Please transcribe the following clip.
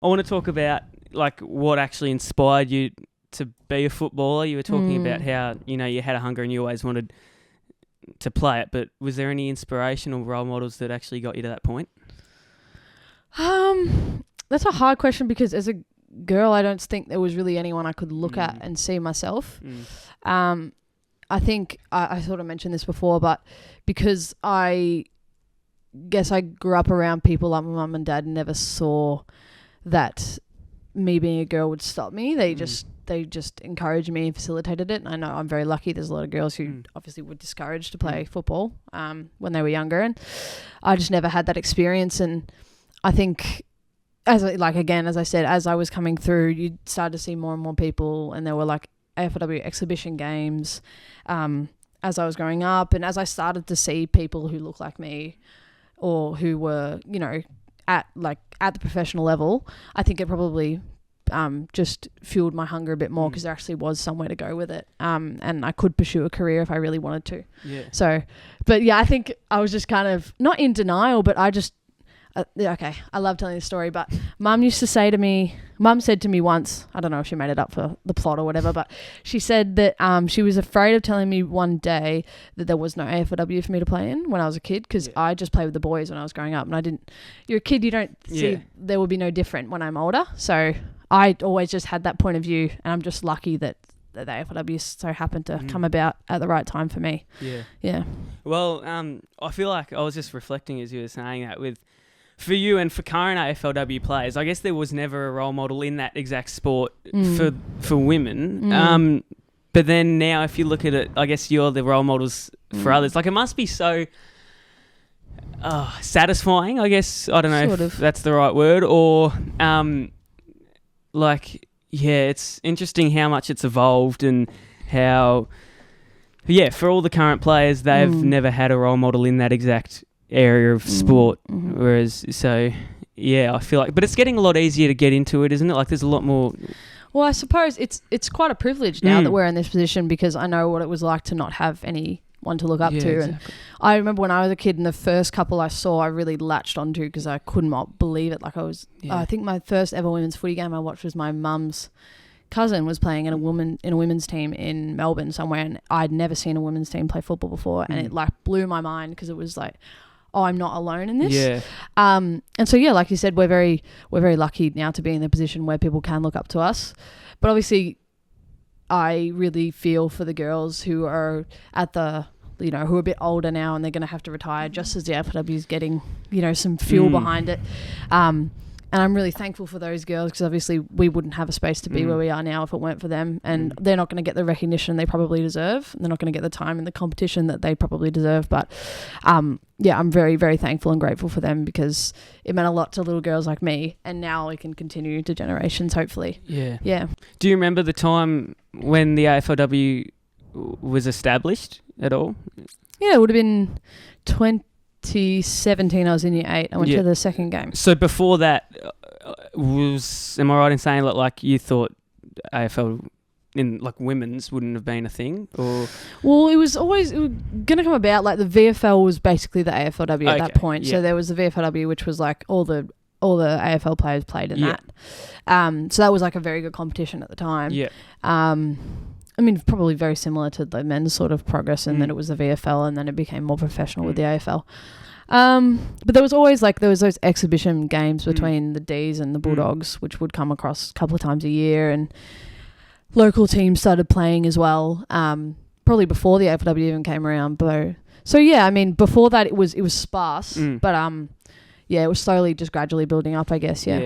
I want to talk about like what actually inspired you to be a footballer. You were talking about how, you know, you had a hunger and you always wanted to play it, but was there any inspirational role models that actually got you to that point? That's a hard question because as a girl, I don't think there was really anyone I could look at and see myself. I think I sort of mentioned this before, but because I guess I grew up around people like my mum and dad, never saw that me being a girl would stop me. They just encouraged me and facilitated it. And I know I'm very lucky. There's a lot of girls who obviously were discouraged to play football when they were younger, and I just never had that experience. And I think, as I said, as I was coming through, you started to see more and more people, and there were like AFLW exhibition games as I was growing up, and as I started to see people who looked like me or who were, you know, at the professional level, I think it probably just fueled my hunger a bit more because there actually was somewhere to go with it, and I could pursue a career if I really wanted to. Yeah. So, but yeah, I think I was just kind of not in denial, but I just I love telling this story, but Mum said to me once, I don't know if she made it up for the plot or whatever, but she said that she was afraid of telling me one day that there was no AFLW for me to play in when I was a kid, because I just played with the boys when I was growing up, and you're a kid, you don't see there will be no different when I'm older. So I always just had that point of view, and I'm just lucky that the AFLW so happened to come about at the right time for me. Yeah. Well, I feel like I was just reflecting as you were saying that for you and for current AFLW players, I guess there was never a role model in that exact sport for women. But then now if you look at it, I guess you're the role models for others. Like, it must be so satisfying, I guess. I don't know if that's the right word. Or, it's interesting how much it's evolved and how, for all the current players, they've never had a role model in that exact area of sport, whereas I feel like, but it's getting a lot easier to get into it, isn't it? Like, there's a lot more. Well, I suppose it's quite a privilege now that we're in this position, because I know what it was like to not have anyone to look up to. Exactly. And I remember when I was a kid, and the first couple I saw, I really latched onto because I could not believe it. Like, I think my first ever women's footy game I watched was my mum's cousin was playing in a women's team in Melbourne somewhere, and I'd never seen a women's team play football before, and it like blew my mind because it was like, oh, I'm not alone in this. Yeah. And so, like you said, we're very lucky now to be in the position where people can look up to us. But obviously, I really feel for the girls who are at the, who are a bit older now, and they're going to have to retire just as the AFLW is getting, some fuel behind it. And I'm really thankful for those girls, because obviously we wouldn't have a space to be where we are now if it weren't for them. And they're not going to get the recognition they probably deserve. They're not going to get the time in the competition that they probably deserve. But I'm very, very thankful and grateful for them, because it meant a lot to little girls like me. And now we can continue to generations, hopefully. Yeah. Yeah. Do you remember the time when the AFLW was established at all? Yeah, it would have been 2017. I was in year 8. I went to the second game. So before that, am I right in saying that, like, you thought AFL in like women's wouldn't have been a thing? Or well, it was going to come about. Like, the VFL was basically the AFLW at that point. So there was the VFLW, which was like all the AFL players played in that. So that was like a very good competition at the time. Yeah. I mean, probably very similar to the men's sort of progress, and then it was the VFL, and then it became more professional with the AFL. But there was always those exhibition games between the D's and the Bulldogs, which would come across a couple of times a year, and local teams started playing as well. Probably before the AFLW even came around. So I mean, before that it was sparse, but it was slowly just gradually building up, I guess. Yeah.